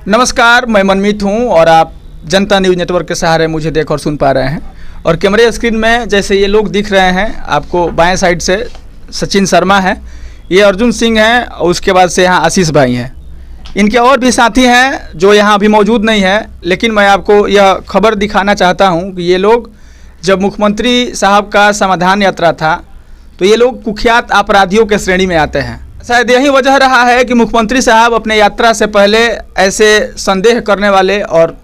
नमस्कार, मैं मनमीत हूं और आप जनता न्यूज़ नेटवर्क के सहारे मुझे देख और सुन पा रहे हैं। और कैमरे स्क्रीन में जैसे ये लोग दिख रहे हैं आपको, बाएं साइड से सचिन शर्मा है, ये अर्जुन सिंह हैं और उसके बाद से यहाँ आशीष भाई हैं। इनके और भी साथी हैं जो यहाँ अभी मौजूद नहीं है, लेकिन मैं आपको यह खबर दिखाना चाहता हूँ कि ये लोग जब मुख्यमंत्री साहब का समाधान यात्रा था तो ये लोग कुख्यात अपराधियों के श्रेणी में आते हैं। शायद यही वजह रहा है कि मुख्यमंत्री साहब अपने यात्रा से पहले ऐसे संदेह करने वाले और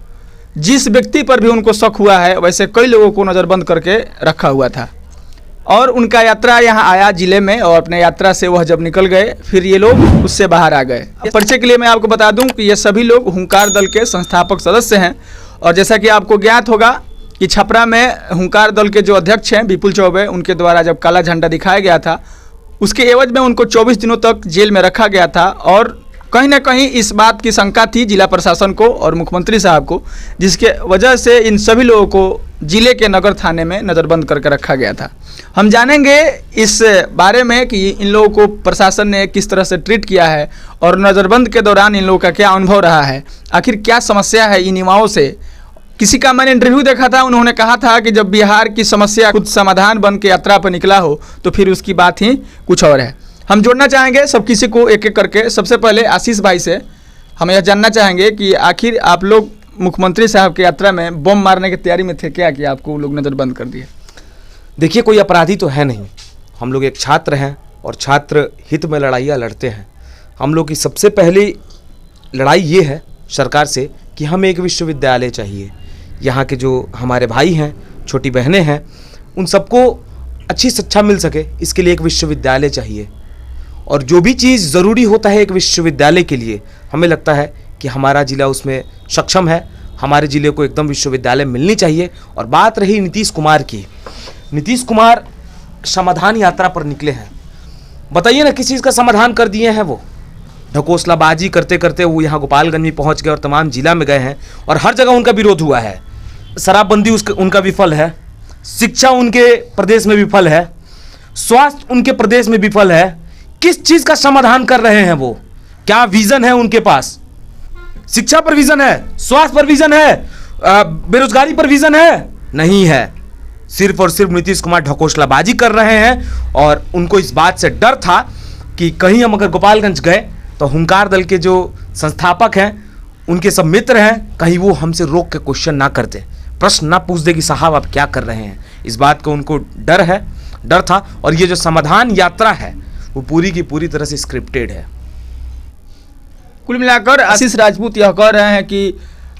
जिस व्यक्ति पर भी उनको शक हुआ है वैसे कई लोगों को नज़रबंद करके रखा हुआ था। और उनका यात्रा यहाँ आया ज़िले में, और अपने यात्रा से वह जब निकल गए फिर ये लोग उससे बाहर आ गए। परिचय के लिए मैं आपको बता दूं कि ये सभी लोग हुंकार दल के संस्थापक सदस्य हैं। और जैसा कि आपको ज्ञात होगा कि छपरा में हुंकार दल के जो अध्यक्ष हैं विपुल चौबे, उनके द्वारा जब काला झंडा दिखाया गया था उसके एवज में उनको 24 दिनों तक जेल में रखा गया था। और कहीं ना कहीं इस बात की शंका थी जिला प्रशासन को और मुख्यमंत्री साहब को, जिसके वजह से इन सभी लोगों को जिले के नगर थाने में नज़रबंद करके रखा गया था। हम जानेंगे इस बारे में कि इन लोगों को प्रशासन ने किस तरह से ट्रीट किया है और नज़रबंद के दौरान इन लोगों का क्या अनुभव रहा है, आखिर क्या समस्या है इन युवाओं से। किसी का मैंने इंटरव्यू देखा था, उन्होंने कहा था कि जब बिहार की समस्या खुद समाधान बन के यात्रा पर निकला हो तो फिर उसकी बात ही कुछ और है। हम जोड़ना चाहेंगे सब किसी को एक एक करके। सबसे पहले आशीष भाई से हम यह जानना चाहेंगे कि आखिर आप लोग मुख्यमंत्री साहब की यात्रा में बम मारने की तैयारी में थे, क्या कि आपको लोग नज़रबंद कर दिए? देखिए, कोई अपराधी तो है नहीं, हम लोग एक छात्र हैं और छात्र हित में लड़ाइयाँ लड़ते हैं। हम लोग की सबसे पहली लड़ाई ये है सरकार से कि हमें एक विश्वविद्यालय चाहिए। यहाँ के जो हमारे भाई हैं, छोटी बहनें हैं, उन सबको अच्छी शिक्षा मिल सके, इसके लिए एक विश्वविद्यालय चाहिए। और जो भी चीज़ ज़रूरी होता है एक विश्वविद्यालय के लिए, हमें लगता है कि हमारा ज़िला उसमें सक्षम है। हमारे ज़िले को एकदम विश्वविद्यालय मिलनी चाहिए। और बात रही नीतीश कुमार की, नीतीश कुमार समाधान यात्रा पर निकले हैं। बताइए ना किस चीज़ का समाधान कर दिए हैं? वो ढकोसलाबाजी करते करते वो यहाँ गोपालगंज में पहुँच गए और तमाम जिला में गए हैं और हर जगह उनका विरोध हुआ है। शराबबंदी उनका विफल है, शिक्षा उनके प्रदेश में विफल है, स्वास्थ्य उनके प्रदेश में विफल है। किस चीज़ का समाधान कर रहे हैं वो? क्या विजन है उनके पास? शिक्षा पर विजन है, स्वास्थ्य पर विजन है, बेरोजगारी पर विजन है? नहीं है। सिर्फ और सिर्फ नीतीश कुमार ढकोसलाबाजी कर रहे हैं। और उनको इस बात से डर था कि कहीं हम अगर गोपालगंज गए तो हुंकार दल के जो संस्थापक हैं, उनके सब मित्र हैं, कहीं वो हमसे रोक के क्वेश्चन ना करते, प्रश्न ना पूछ दे कि साहब आप क्या कर रहे हैं। इस बात का उनको डर था। और ये जो समाधान यात्रा है वो पूरी की पूरी तरह से स्क्रिप्टेड है। कुल मिलाकर आशीष राजपूत यह कह रहे हैं कि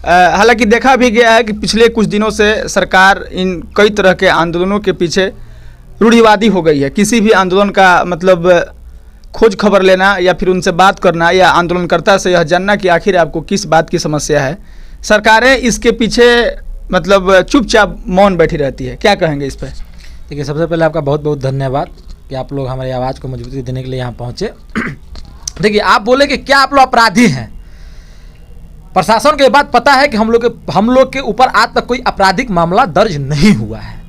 हालांकि देखा भी गया है कि पिछले कुछ दिनों से सरकार इन कई तरह के आंदोलनों के पीछे रूढ़िवादी हो गई है। किसी भी आंदोलन का मतलब खोज खबर लेना या फिर उनसे बात करना या आंदोलनकर्ता से यह जानना कि आखिर आपको किस बात की समस्या है, सरकारें इसके पीछे मतलब चुपचाप मौन बैठी रहती है। क्या कहेंगे इस पर? देखिए, सबसे पहले आपका बहुत बहुत धन्यवाद कि आप लोग हमारी आवाज़ को मजबूती देने के लिए यहाँ पहुँचे। देखिए, आप बोले कि क्या आप लोग अपराधी हैं। प्रशासन को ये बात पता है कि हम लोग के ऊपर आज तक कोई आपराधिक मामला दर्ज नहीं हुआ है।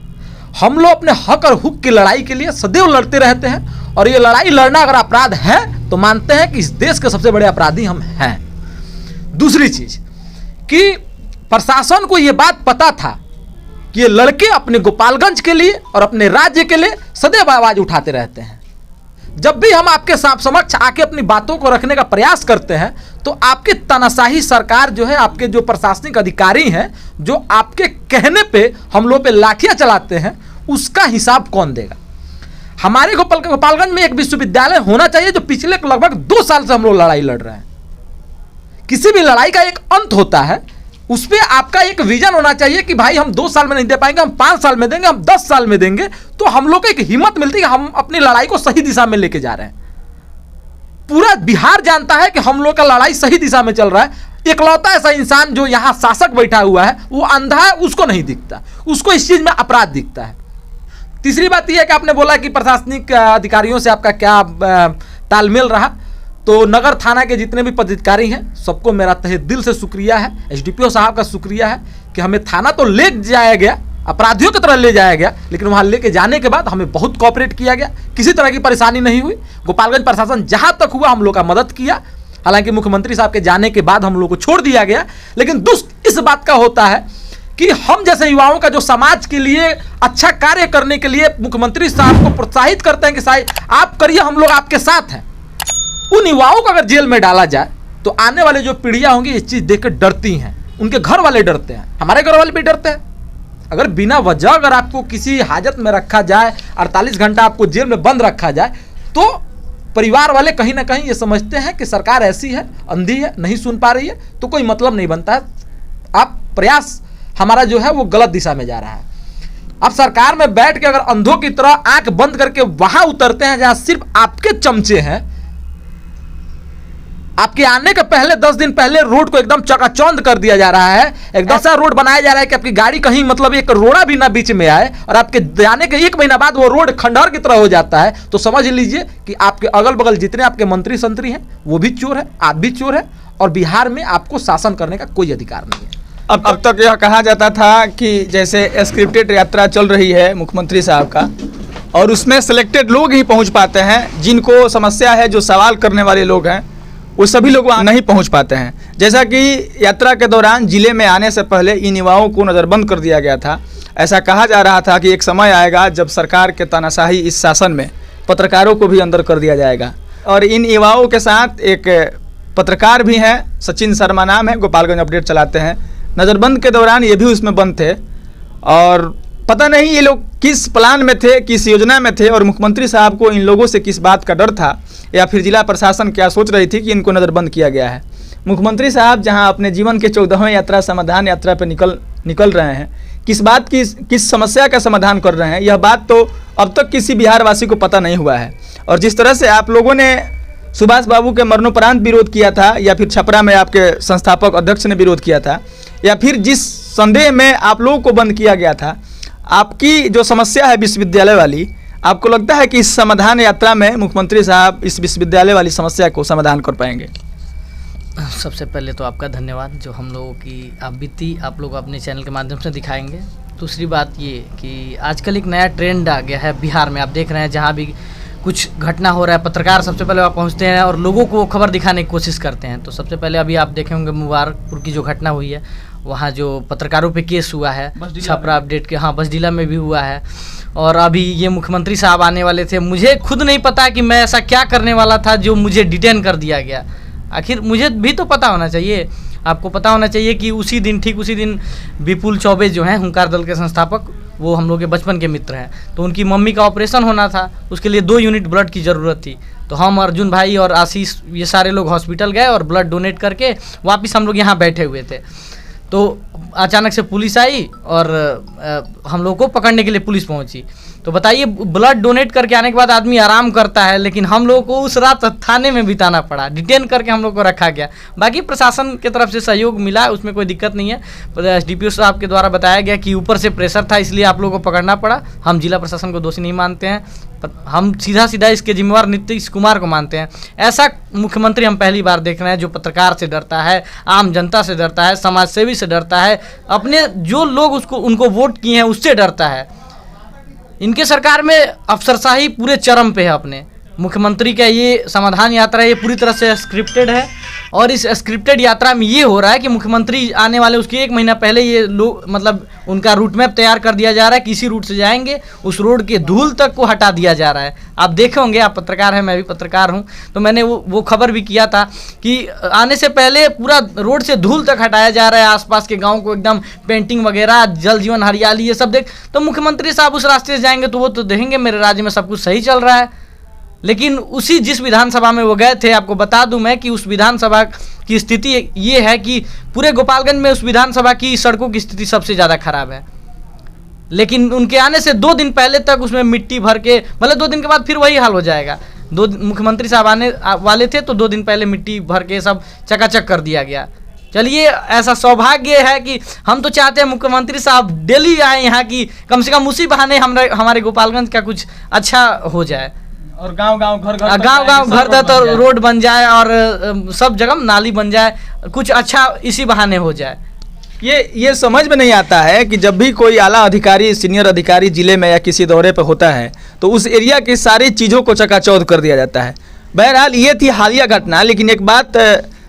हम लोग अपने हक और हुक की लड़ाई के लिए सदैव लड़ते रहते हैं। और ये लड़ाई लड़ना अगर अपराध है तो मानते हैं कि इस देश के सबसे बड़े अपराधी हम हैं। दूसरी चीज कि प्रशासन को ये बात पता था कि ये लड़के अपने गोपालगंज के लिए और अपने राज्य के लिए सदैव आवाज उठाते रहते हैं। जब भी हम आपके समक्ष आके अपनी बातों को रखने का प्रयास करते हैं तो आपकी तानाशाही सरकार जो है, आपके जो प्रशासनिक अधिकारी हैं जो आपके कहने पे हम लोग पे लाठियां चलाते हैं, उसका हिसाब कौन देगा? हमारे गोपालगंज में एक विश्वविद्यालय होना चाहिए जो पिछले लगभग 2 साल से हम लोग लड़ाई लड़ रहे हैं। किसी भी लड़ाई का एक अंत होता है, उस पर आपका एक विजन होना चाहिए कि भाई हम 2 साल में नहीं दे पाएंगे, हम 5 साल में देंगे, हम 10 साल में देंगे। तो हम लोग को एक हिम्मत मिलती है कि हम अपनी लड़ाई को सही दिशा में लेके जा रहे हैं। पूरा बिहार जानता है कि हम लोग का लड़ाई सही दिशा में चल रहा है। इकलौता ऐसा इंसान जो यहाँ शासक बैठा हुआ है वो अंधा है, उसको नहीं दिखता, उसको इस चीज में अपराध दिखता है। तीसरी बात यह है कि आपने बोला कि प्रशासनिक अधिकारियों से आपका क्या तालमेल रहा, तो नगर थाना के जितने भी पदाधिकारी हैं सबको मेरा तहे दिल से शुक्रिया है। एसडीपीओ साहब का शुक्रिया है कि हमें थाना तो ले जाया गया, अपराधियों की तरह ले जाया गया, लेकिन वहाँ लेके जाने के बाद हमें बहुत कोऑपरेट किया गया, किसी तरह की परेशानी नहीं हुई। गोपालगंज प्रशासन जहाँ तक हुआ हम लोग का मदद किया। हालांकि मुख्यमंत्री साहब के जाने के बाद हम लोग को छोड़ दिया गया, लेकिन दुख इस बात का होता है कि हम जैसे युवाओं का जो समाज के लिए अच्छा कार्य करने के लिए मुख्यमंत्री साहब को प्रोत्साहित करते हैं कि साहब आप करिए, हम लोग आपके साथ हैं, उन युवाओं को अगर जेल में डाला जाए तो आने वाले जो पीढ़ियां होंगी इस चीज देखकर डरती हैं, उनके घर वाले डरते हैं, हमारे घर वाले भी डरते हैं। अगर बिना वजह अगर आपको किसी हाजत में रखा जाए, 48 घंटा आपको जेल में बंद रखा जाए, तो परिवार वाले कहीं ना कहीं ये समझते हैं कि सरकार ऐसी है, अंधी है, नहीं सुन पा रही है, तो कोई मतलब नहीं बनता है। आप प्रयास हमारा जो है वो गलत दिशा में जा रहा है। अब सरकार में बैठ के अगर अंधों की तरह आंख बंद करके वहां उतरते हैं जहां सिर्फ आपके चमचे हैं, आपके आने के पहले 10 दिन पहले रोड को एकदम चकाचौंध कर दिया जा रहा है, एकदम ऐसा रोड बनाया जा रहा है कि आपकी गाड़ी कहीं मतलब एक रोड़ा भी ना बीच में आए, और आपके जाने के 1 महीना बाद वो रोड खंडहर की तरह हो जाता है, तो समझ लीजिए कि आपके अगल बगल जितने आपके मंत्री संतरी हैं वो भी चोर है, आप भी चोर है, और बिहार में आपको शासन करने का कोई अधिकार नहीं है। अब तक यह कहा जाता था कि जैसे स्क्रिप्टेड यात्रा चल रही है मुख्यमंत्री साहब का, और उसमें सिलेक्टेड लोग ही पहुंच पाते हैं, जिनको समस्या है, जो सवाल करने वाले लोग हैं वो सभी लोग वहाँ नहीं पहुंच पाते हैं। जैसा कि यात्रा के दौरान जिले में आने से पहले इन युवाओं को नज़रबंद कर दिया गया था। ऐसा कहा जा रहा था कि एक समय आएगा जब सरकार के तानाशाही इस शासन में पत्रकारों को भी अंदर कर दिया जाएगा। और इन युवाओं के साथ एक पत्रकार भी हैं, सचिन शर्मा नाम है, गोपालगंज अपडेट चलाते हैं। नज़रबंद के दौरान ये भी उसमें बंद थे, और पता नहीं ये लोग किस प्लान में थे, किस योजना में थे, और मुख्यमंत्री साहब को इन लोगों से किस बात का डर था, या फिर जिला प्रशासन क्या सोच रही थी कि इनको नज़रबंद किया गया है। मुख्यमंत्री साहब जहां अपने जीवन के 14वें यात्रा समाधान यात्रा पर निकल रहे हैं, किस बात की, किस समस्या का समाधान कर रहे हैं, यह बात तो अब तक किसी बिहारवासी को पता नहीं हुआ है। और जिस तरह से आप लोगों ने सुभाष बाबू के मरणोपरांत विरोध किया था, या फिर छपरा में आपके संस्थापक अध्यक्ष ने विरोध किया था, या फिर जिस संदेह में आप लोगों को बंद किया गया था, आपकी जो समस्या है विश्वविद्यालय वाली, आपको लगता है कि इस समाधान यात्रा में मुख्यमंत्री साहब इस विश्वविद्यालय वाली समस्या को समाधान कर पाएंगे? सबसे पहले तो आपका धन्यवाद, जो हम लोगों की आप बीती आप लोग अपने चैनल के माध्यम से दिखाएंगे। दूसरी बात ये कि आजकल एक नया ट्रेंड आ गया है बिहार में, आप देख रहे हैं जहाँ भी कुछ घटना हो रहा है, पत्रकार सबसे पहले वहाँ पहुँचते हैं और लोगों को खबर दिखाने की कोशिश करते हैं। तो सबसे पहले अभी आप देखे होंगे मुबारकपुर की जो घटना हुई है, वहाँ जो पत्रकारों पे केस हुआ है, छपरा अपडेट के, हाँ बसडीला में भी हुआ है। और अभी ये मुख्यमंत्री साहब आने वाले थे, मुझे खुद नहीं पता कि मैं ऐसा क्या करने वाला था जो मुझे डिटेन कर दिया गया। आखिर मुझे भी तो पता होना चाहिए, आपको पता होना चाहिए कि उसी दिन, ठीक उसी दिन विपुल चौबे जो हैं हुंकार दल के संस्थापक, वो हम लोग के बचपन के मित्र हैं, तो उनकी मम्मी का ऑपरेशन होना था, उसके लिए 2 यूनिट ब्लड की ज़रूरत थी। तो हम अर्जुन भाई और आशीष ये सारे लोग हॉस्पिटल गए और ब्लड डोनेट करके वापस हम लोग यहाँ बैठे हुए थे। तो अचानक से पुलिस आई और हम लोग को पकड़ने के लिए पुलिस पहुंची। तो बताइए, ब्लड डोनेट करके आने के बाद आदमी आराम करता है, लेकिन हम लोग को उस रात थाने में बिताना पड़ा, डिटेन करके हम लोग को रखा गया। बाकी प्रशासन की तरफ से सहयोग मिला, उसमें कोई दिक्कत नहीं है। SDPO साहब के द्वारा बताया गया कि ऊपर से प्रेशर था, इसलिए आप लोगों को पकड़ना पड़ा। हम जिला प्रशासन को दोषी नहीं मानते हैं, पर हम सीधा इसके जिम्मेवार नीतीश कुमार को मानते हैं। ऐसा मुख्यमंत्री हम पहली बार देख रहे हैं जो पत्रकार से डरता है, आम जनता से डरता है, समाज सेवी से डरता है, अपने जो लोग उनको वोट किए हैं उससे डरता है। इनके सरकार में अफसरशाही पूरे चरम पे है। अपने मुख्यमंत्री का ये समाधान यात्रा ये पूरी तरह से स्क्रिप्टेड है, और इस स्क्रिप्टेड यात्रा में ये हो रहा है कि मुख्यमंत्री आने वाले उसके 1 महीना पहले ये लोग मतलब उनका रूट मैप तैयार कर दिया जा रहा है, किसी रूट से जाएंगे उस रोड के धूल तक को हटा दिया जा रहा है। आप देखे होंगे, आप पत्रकार हैं, मैं भी पत्रकार हूँ, तो मैंने वो खबर भी किया था कि आने से पहले पूरा रोड से धूल तक हटाया जा रहा है, आसपास के गाँव को एकदम पेंटिंग वगैरह, जल जीवन हरियाली ये सब देख। तो मुख्यमंत्री साहब उस रास्ते से जाएंगे तो वो तो देखेंगे मेरे राज्य में सब कुछ सही चल रहा है। लेकिन उसी जिस विधानसभा में वो गए थे, आपको बता दूं मैं कि उस विधानसभा की स्थिति ये है कि पूरे गोपालगंज में उस विधानसभा की सड़कों की स्थिति सबसे ज़्यादा खराब है। लेकिन उनके आने से 2 दिन पहले तक उसमें मिट्टी भर के, मतलब 2 दिन के बाद फिर वही हाल हो जाएगा। मुख्यमंत्री साहब आने वाले थे तो 2 दिन पहले मिट्टी भर के सब चकाचक कर दिया गया। चलिए, ऐसा सौभाग्य है कि हम तो चाहते हैं मुख्यमंत्री साहब डेली आए यहाँ की, कम से कम उसी बहाने हमारे गोपालगंज का कुछ अच्छा हो जाए, और गांव-गांव घर तो रोड बन जाए और सब जगह नाली बन जाए, कुछ अच्छा इसी बहाने हो जाए। ये समझ में नहीं आता है कि जब भी कोई आला अधिकारी, सीनियर अधिकारी जिले में या किसी दौरे पर होता है तो उस एरिया की सारी चीज़ों को चकाचौंध कर दिया जाता है। बहरहाल ये थी हालिया घटना। लेकिन एक बात,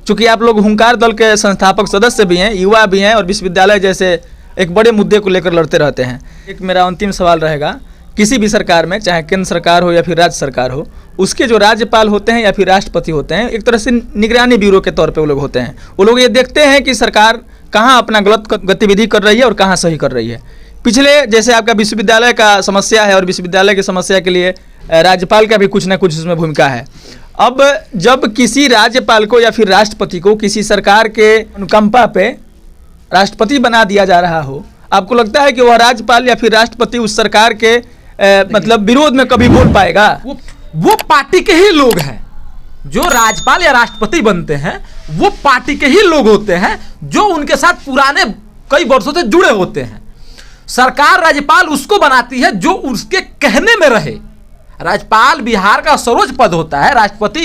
चूंकि आप लोग हुंकार दल के संस्थापक सदस्य भी हैं, युवा भी हैं और विश्वविद्यालय जैसे एक बड़े मुद्दे को लेकर लड़ते रहते हैं, एक मेरा अंतिम सवाल रहेगा, किसी भी सरकार में, चाहे केंद्र सरकार हो या फिर राज्य सरकार हो, उसके जो राज्यपाल होते हैं या फिर राष्ट्रपति होते हैं, एक तरह से निगरानी ब्यूरो के तौर पे वो लोग होते हैं। वो लोग ये देखते हैं कि सरकार कहाँ अपना गलत गतिविधि कर रही है और कहाँ सही कर रही है। पिछले, जैसे आपका विश्वविद्यालय का समस्या है और विश्वविद्यालय की समस्या के लिए राज्यपाल का भी कुछ ना कुछ उसमें भूमिका है। अब जब किसी राज्यपाल को या फिर राष्ट्रपति को किसी सरकार के अनुकंपा पे राष्ट्रपति बना दिया जा रहा हो, आपको लगता है कि वह राज्यपाल या फिर राष्ट्रपति उस सरकार के मतलब विरोध में कभी बोल पाएगा? वो पार्टी के ही लोग हैं जो राज्यपाल या राष्ट्रपति बनते हैं, वो पार्टी के ही लोग होते हैं जो उनके साथ पुराने कई वर्षों से जुड़े होते हैं। सरकार राज्यपाल उसको बनाती है जो उसके कहने में रहे। राज्यपाल बिहार का सर्वोच्च पद होता है, राष्ट्रपति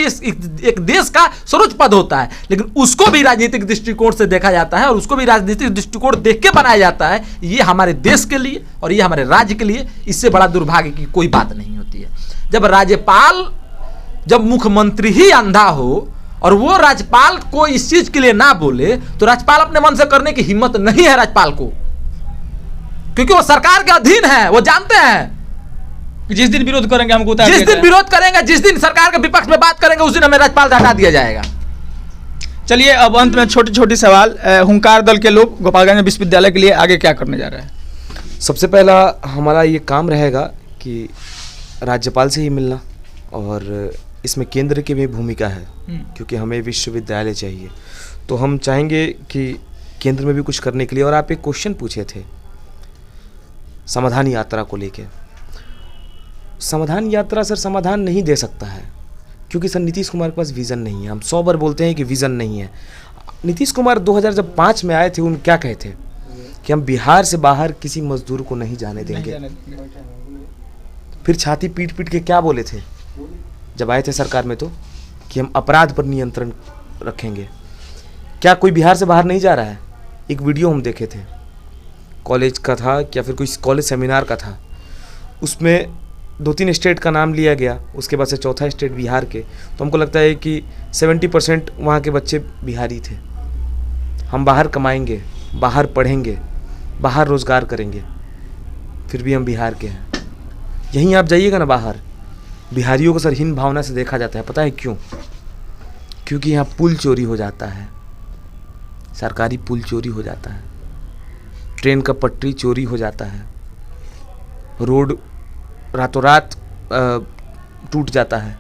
एक देश का सर्वोच्च पद होता है, लेकिन उसको भी राजनीतिक दृष्टिकोण से देखा जाता है और उसको भी राजनीतिक दृष्टिकोण देख के बनाया जाता है। ये हमारे देश के लिए और ये हमारे राज्य के लिए इससे बड़ा दुर्भाग्य की कोई बात नहीं होती है। जब मुख्यमंत्री ही अंधा हो और वो राज्यपाल को इस चीज के लिए ना बोले, तो राज्यपाल अपने मन से करने की हिम्मत नहीं है राज्यपाल को, क्योंकि वो सरकार के अधीन है। वो जानते हैं जिस दिन विरोध करेंगे हमको उतार जिस दिन विरोध करेंगे, जिस दिन सरकार के विपक्ष में बात करेंगे, उस दिन हमें राज्यपाल हटा दिया जाएगा। चलिए अब अंत में छोटी छोटी सवाल, हुंकार दल के लोग गोपालगंज विश्वविद्यालय के लिए आगे क्या करने जा रहे हैं? सबसे पहला हमारा ये काम रहेगा कि राज्यपाल से ही मिलना, और इसमें केंद्र की भी भूमिका है क्योंकि हमें विश्वविद्यालय चाहिए। तो हम चाहेंगे कि केंद्र में भी कुछ करने के लिए। और आप एक क्वेश्चन पूछे थे समाधान यात्रा को लेके। समाधान यात्रा सर समाधान नहीं दे सकता है, क्योंकि सर नीतीश कुमार के पास विज़न नहीं है। हम 100 बार बोलते हैं कि विज़न नहीं है। नीतीश कुमार 2005 में आए थे, उन क्या कहे थे कि हम बिहार से बाहर किसी मजदूर को नहीं जाने देंगे। फिर छाती पीट पीट के क्या बोले थे जब आए थे सरकार में, तो कि हम अपराध पर नियंत्रण रखेंगे। क्या कोई बिहार से बाहर नहीं जा रहा है? एक वीडियो हम देखे थे, कॉलेज का था या फिर कोई कॉलेज सेमिनार का था, उसमें 2-3 स्टेट का नाम लिया गया, उसके बाद से चौथा स्टेट बिहार के। तो हमको लगता है कि 70% वहाँ के बच्चे बिहारी थे। हम बाहर कमाएंगे, बाहर पढ़ेंगे, बाहर रोज़गार करेंगे, फिर भी हम बिहार के हैं। यहीं आप जाइएगा ना बाहर, बिहारियों को सर हीन भावना से देखा जाता है। पता है क्यों? क्योंकि यहाँ पुल चोरी हो जाता है, सरकारी पुल चोरी हो जाता है, ट्रेन का पटरी चोरी हो जाता है, रोड रातों रात टूट जाता है।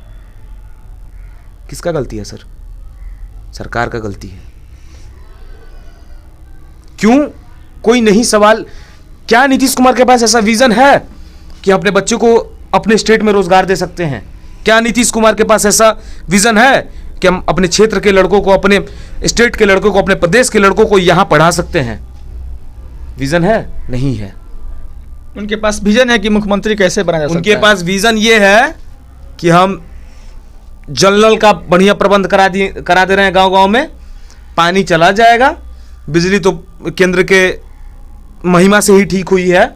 किसका गलती है सर? सरकार का गलती है। क्यों? कोई नहीं सवाल। क्या नीतीश कुमार के पास ऐसा विजन है कि अपने बच्चों को अपने स्टेट में रोजगार दे सकते हैं? क्या नीतीश कुमार के पास ऐसा विजन है कि हम अपने क्षेत्र के लड़कों को, अपने स्टेट के लड़कों को, अपने प्रदेश के लड़कों को यहां पढ़ा सकते हैं? विजन है? नहीं है। उनके पास विजन है कि मुख्यमंत्री कैसे बना जा सकता है। उनके पास विजन ये है कि हम जल नल का बढ़िया प्रबंध करा दे रहे हैं, गांव-गांव में पानी चला जाएगा, बिजली तो केंद्र के महिमा से ही ठीक हुई है,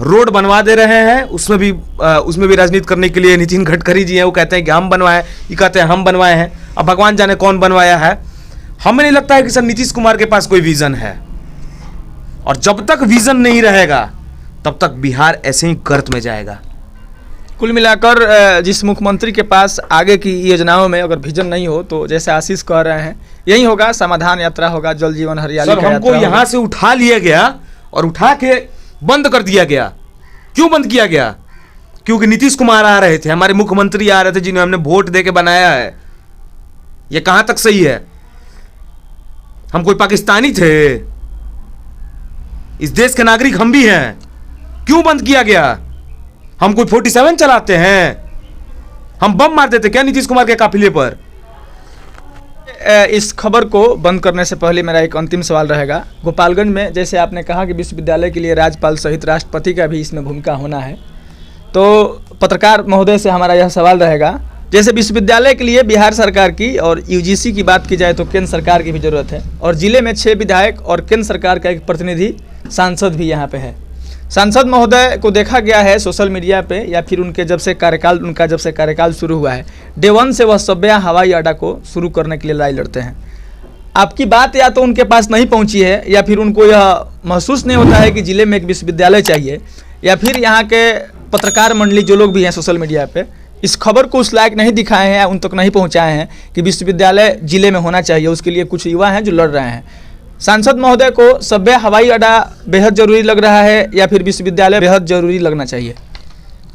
रोड बनवा दे रहे हैं, उसमें भी राजनीति करने के लिए नितिन गडकरी जी हैं, वो कहते हैं कि हम बनवाए, ये कहते हैं हम बनवाए हैं। अब भगवान जाने कौन बनवाया है। हमें नहीं लगता है कि सर नीतीश कुमार के पास कोई विजन है, और जब तक विजन नहीं रहेगा तब तक बिहार ऐसे ही गर्त में जाएगा। कुल मिलाकर जिस मुख्यमंत्री के पास आगे की योजनाओं में अगर विजन नहीं हो, तो जैसे आशीष कह रहे हैं, यही होगा, समाधान यात्रा होगा, जल जीवन हरियाली सर हमको यहाँ से उठा लिया गया और उठा के बंद कर दिया गया। क्यों बंद किया गया? क्योंकि नीतीश कुमार आ रहे थे, हमारे मुख्यमंत्री आ रहे थे, जिन्हें हमने वोट दे के बनाया है। ये कहां तक सही है? हम कोई पाकिस्तानी थे? इस देश के नागरिक हम भी हैं। क्यों बंद किया गया? हम कोई 47 चलाते हैं? हम बम मार देते क्या नीतीश कुमार के काफिले पर? इस खबर को बंद करने से पहले मेरा एक अंतिम सवाल रहेगा। गोपालगंज में जैसे आपने कहा कि विश्वविद्यालय के लिए राज्यपाल सहित राष्ट्रपति का भी इसमें भूमिका होना है, तो पत्रकार महोदय से हमारा यह सवाल रहेगा, जैसे विश्वविद्यालय के लिए बिहार सरकार की और यूजीसी की बात की जाए तो केंद्र सरकार की भी ज़रूरत है, और ज़िले में 6 विधायक और केंद्र सरकार का एक प्रतिनिधि सांसद भी यहाँ पे है। सांसद महोदय को देखा गया है सोशल मीडिया पे या फिर उनका जब से कार्यकाल शुरू हुआ है, डे 1 से वह सब्या हवाई अड्डा को शुरू करने के लिए लड़ाई लड़ते हैं। आपकी बात या तो उनके पास नहीं पहुंची है या फिर उनको यह महसूस नहीं होता है कि ज़िले में एक विश्वविद्यालय चाहिए, या फिर यहाँ के पत्रकार मंडली जो लोग भी हैं सोशल मीडिया पे इस खबर को उस लायक नहीं दिखाए हैं या उन तक नहीं पहुँचाए हैं कि विश्वविद्यालय ज़िले में होना चाहिए। उसके लिए कुछ युवा हैं जो लड़ रहे हैं। सांसद महोदय को सब्या हवाई अड्डा बेहद ज़रूरी लग रहा है या फिर विश्वविद्यालय बेहद ज़रूरी लगना चाहिए?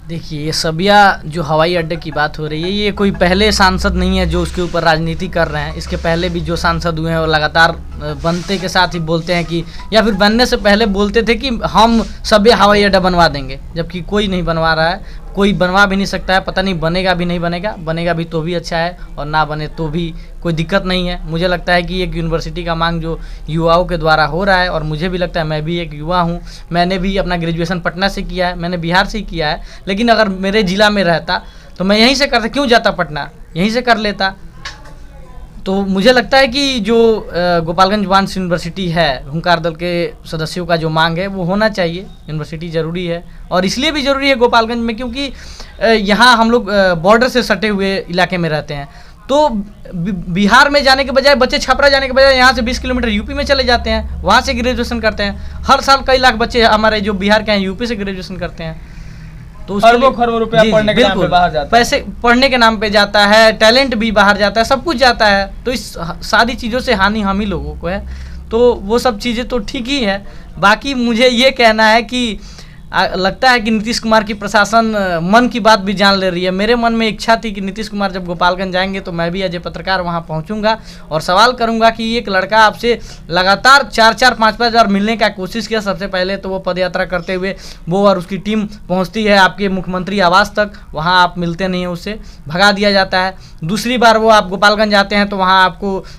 देखिए, ये सब्या जो हवाई अड्डे की बात हो रही है, ये कोई पहले सांसद नहीं है जो उसके ऊपर राजनीति कर रहे हैं। इसके पहले भी जो सांसद हुए हैं वो लगातार बनते के साथ ही बोलते हैं कि, या फिर बनने से पहले बोलते थे कि हम सब्या हवाई अड्डा बनवा देंगे, जबकि कोई नहीं बनवा रहा है, कोई बनवा भी नहीं सकता है। पता नहीं बनेगा भी नहीं बनेगा, बनेगा भी तो भी अच्छा है और ना बने तो भी कोई दिक्कत नहीं है। मुझे लगता है कि एक यूनिवर्सिटी का मांग जो युवाओं के द्वारा हो रहा है, और मुझे भी लगता है, मैं भी एक युवा हूँ, मैंने भी अपना ग्रेजुएशन पटना से किया है, मैंने बिहार से ही किया है, लेकिन अगर मेरे ज़िला में रहता तो मैं यहीं से करता, क्यों जाता पटना, यहीं से कर लेता। तो मुझे लगता है कि जो गोपालगंज वांस यूनिवर्सिटी है, हुंकार दल के सदस्यों का जो मांग है वो होना चाहिए। यूनिवर्सिटी ज़रूरी है, और इसलिए भी ज़रूरी है गोपालगंज में क्योंकि यहाँ हम लोग बॉर्डर से सटे हुए इलाके में रहते हैं। तो बिहार में जाने के बजाय, बच्चे छपरा जाने के बजाय यहाँ से 20 किलोमीटर यूपी में चले जाते हैं, वहाँ से ग्रेजुएशन करते हैं। हर साल कई लाख बच्चे हमारे जो बिहार के हैं यूपी से ग्रेजुएशन करते हैं। तो खरबों रुपया पढ़ने के नाम पे बाहर जाता है, पैसे पढ़ने के नाम पे जाता है, टैलेंट भी बाहर जाता है, सब कुछ जाता है। तो इस सारी चीज़ों से हानि हम ही लोगों को है। तो वो सब चीज़ें तो ठीक ही है। बाकी मुझे ये कहना है कि लगता है कि नीतीश कुमार की प्रशासन मन की बात भी जान ले रही है। मेरे मन में इच्छा थी कि नीतीश कुमार जब गोपालगंज जाएंगे तो मैं भी एज ए पत्रकार वहां पहुंचूंगा और सवाल करूंगा कि एक लड़का आपसे लगातार 4-4, 5-5 बार मिलने का कोशिश किया। सबसे पहले तो वो पदयात्रा करते हुए वो और उसकी टीम पहुंचती है आपके मुख्यमंत्री आवास तक, वहां आप मिलते नहीं हैं, उससे भगा दिया जाता है। दूसरी बार वो आप गोपालगंज आते हैं तो वहाँ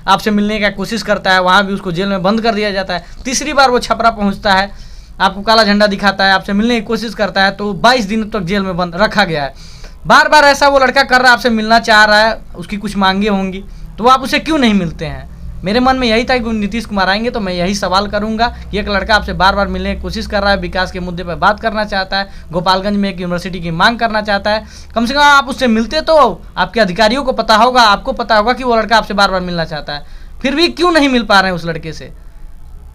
आपसे मिलने का कोशिश करता है, वहाँ भी उसको जेल में बंद कर दिया जाता है। तीसरी बार वो छपरा पहुँचता है, आपको काला झंडा दिखाता है, आपसे मिलने की कोशिश करता है, तो 22 दिन तक जेल में बंद रखा गया है। बार बार ऐसा वो लड़का कर रहा है, आपसे मिलना चाह रहा है, उसकी कुछ मांगे होंगी, तो आप उसे क्यों नहीं मिलते हैं? मेरे मन में यही था कि नीतीश कुमार आएंगे तो मैं यही सवाल करूंगा कि एक लड़का आपसे बार बार मिलने की कोशिश कर रहा है, विकास के मुद्दे पर बात करना चाहता है, गोपालगंज में एक यूनिवर्सिटी की मांग करना चाहता है, कम से कम आप उससे मिलते तो आपके अधिकारियों को पता होगा, आपको पता होगा कि वो लड़का आपसे बार बार मिलना चाहता है। फिर भी क्यों नहीं मिल पा रहे हैं उस लड़के से?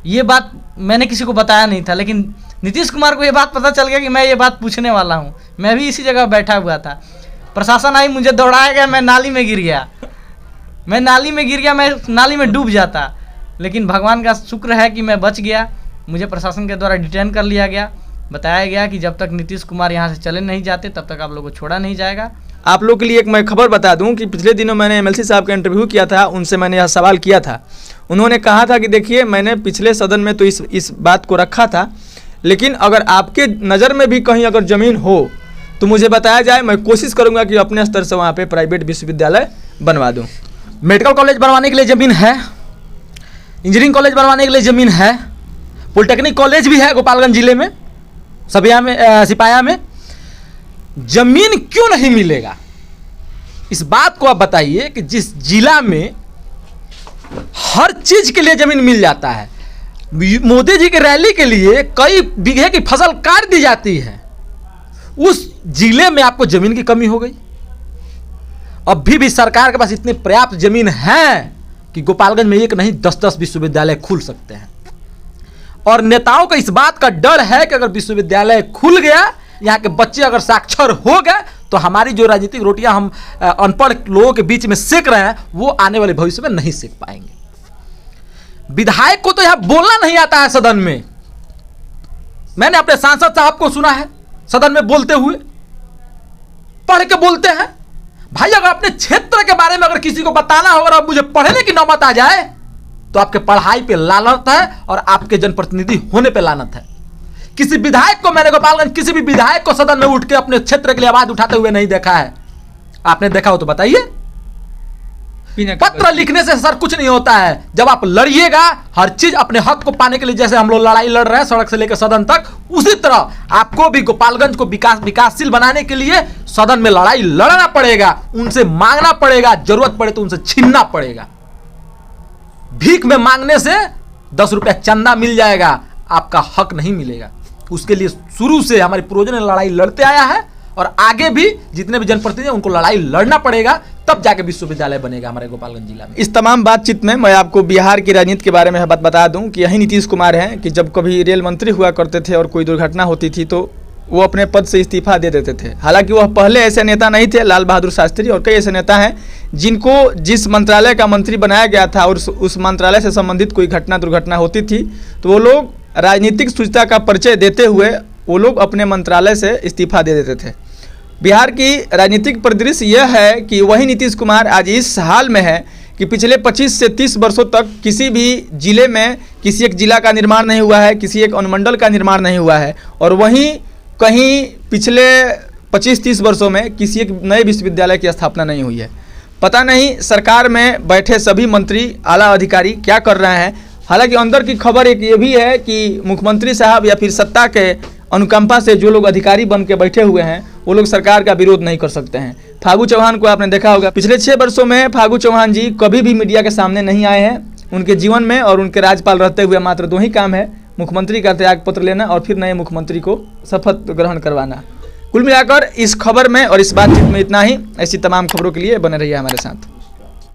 ये बात मैंने किसी को बताया नहीं था, लेकिन नीतीश कुमार को ये बात पता चल गया कि मैं ये बात पूछने वाला हूँ। मैं भी इसी जगह बैठा हुआ था, प्रशासन आई, मुझे दौड़ाया गया, मैं नाली में गिर गया, मैं नाली में डूब जाता, लेकिन भगवान का शुक्र है कि मैं बच गया। मुझे प्रशासन के द्वारा डिटेन कर लिया गया, बताया गया कि जब तक नीतीश कुमार यहाँ से चले नहीं जाते तब तक आप लोगों को छोड़ा नहीं जाएगा। आप लोग के लिए एक मैं खबर बता दूं कि पिछले दिनों मैंने एमएलसी साहब का इंटरव्यू किया था, उनसे मैंने यह सवाल किया था। उन्होंने कहा था कि देखिए, मैंने पिछले सदन में तो इस बात को रखा था, लेकिन अगर आपके नज़र में भी कहीं अगर ज़मीन हो तो मुझे बताया जाए, मैं कोशिश करूंगा कि अपने स्तर से वहाँ पे प्राइवेट विश्वविद्यालय बनवा दूँ। मेडिकल कॉलेज बनवाने के लिए ज़मीन है, इंजीनियरिंग कॉलेज बनवाने के लिए ज़मीन है, पॉलिटेक्निक कॉलेज भी है गोपालगंज जिले में, सिपाया में। ज़मीन क्यों नहीं मिलेगा? इस बात को आप बताइए कि जिस जिला में हर चीज़ के लिए ज़मीन मिल जाता है, मोदी जी की रैली के लिए कई बीघे की फसल काट दी जाती है, उस जिले में आपको ज़मीन की कमी हो गई। अभी भी सरकार के पास इतनी पर्याप्त ज़मीन है कि गोपालगंज में एक नहीं 10-10 विश्वविद्यालय खुल सकते हैं। और नेताओं को इस बात का डर है कि अगर विश्वविद्यालय खुल गया, यहाँ के बच्चे अगर साक्षर हो गए, तो हमारी जो राजनीतिक रोटियां हम अनपढ़ लोगों के बीच में सेक रहे हैं, वो आने वाले भविष्य में नहीं सेक पाएंगे। विधायक को तो यहाँ बोलना नहीं आता है सदन में। मैंने अपने सांसद साहब को सुना है सदन में बोलते हुए, पढ़ के बोलते हैं। भाई, अगर अपने क्षेत्र के बारे में अगर किसी को बताना हो और अब मुझे पढ़ने की नौबत आ जाए तो आपके पढ़ाई पे लानत है और आपके जनप्रतिनिधि होने पे लानत है। किसी विधायक को, मैंने गोपालगंज किसी भी विधायक को सदन में उठ के अपने क्षेत्र के लिए आवाज उठाते हुए नहीं देखा है। आपने देखा हो तो बताइए। पत्र लिखने से सर कुछ नहीं होता है। जब आप लड़िएगा हर चीज अपने हक को पाने के लिए, जैसे हम लोग लड़ाई लड़ रहे हैं सड़क से लेकर सदन तक, उसी तरह आपको भी गोपालगंज को विकासशील बनाने के लिए सदन में लड़ाई लड़ना पड़ेगा, उनसे मांगना पड़ेगा, जरूरत पड़े तो उनसे छीनना पड़ेगा। भीख में मांगने से 10 रुपया चंदा मिल जाएगा, आपका हक नहीं मिलेगा। उसके लिए शुरू से हमारे पूर्वजों ने लड़ाई लड़ते आया है और आगे भी जितने भी जनप्रतिनिधि हैं उनको लड़ाई लड़ना पड़ेगा, तब जाके विश्वविद्यालय बनेगा हमारे गोपालगंज जिला में। इस तमाम बातचीत में मैं आपको बिहार की राजनीति के बारे में बात बता दूं कि यही नीतीश कुमार हैं कि जब कभी रेल मंत्री हुआ करते थे और कोई दुर्घटना होती थी तो वो अपने पद से इस्तीफा दे देते थे। हालांकि वह पहले ऐसे नेता नहीं थे, लाल बहादुर शास्त्री और कई ऐसे नेता हैं जिनको जिस मंत्रालय का मंत्री बनाया गया था और उस मंत्रालय से संबंधित कोई दुर्घटना होती थी तो वो लोग राजनीतिक शुचिता का परिचय देते हुए वो लोग अपने मंत्रालय से इस्तीफा दे देते थे। बिहार की राजनीतिक परिदृश्य यह है कि वही नीतीश कुमार आज इस हाल में है कि पिछले 25 से 30 वर्षों तक किसी भी जिले में किसी एक जिला का निर्माण नहीं हुआ है, किसी एक अनुमंडल का निर्माण नहीं हुआ है, और वहीं कहीं पिछले 25-30 वर्षों में किसी एक नए विश्वविद्यालय की स्थापना नहीं हुई है। पता नहीं सरकार में बैठे सभी मंत्री, आला अधिकारी क्या कर रहे हैं। हालांकि अंदर की खबर एक ये भी है कि मुख्यमंत्री साहब या फिर सत्ता के अनुकंपा से जो लोग अधिकारी बन के बैठे हुए हैं वो लोग सरकार का विरोध नहीं कर सकते हैं। फागू चौहान को आपने देखा होगा, पिछले 6 वर्षों में फागू चौहान जी कभी भी मीडिया के सामने नहीं आए हैं। उनके जीवन में और उनके राज्यपाल रहते हुए मात्र 2 ही काम है, मुख्यमंत्री का त्यागपत्र लेना और फिर नए मुख्यमंत्री को शपथ ग्रहण करवाना। कुल मिलाकर इस खबर में और इस बातचीत में इतना ही। ऐसी तमाम खबरों के लिए बने रहिए हमारे साथ।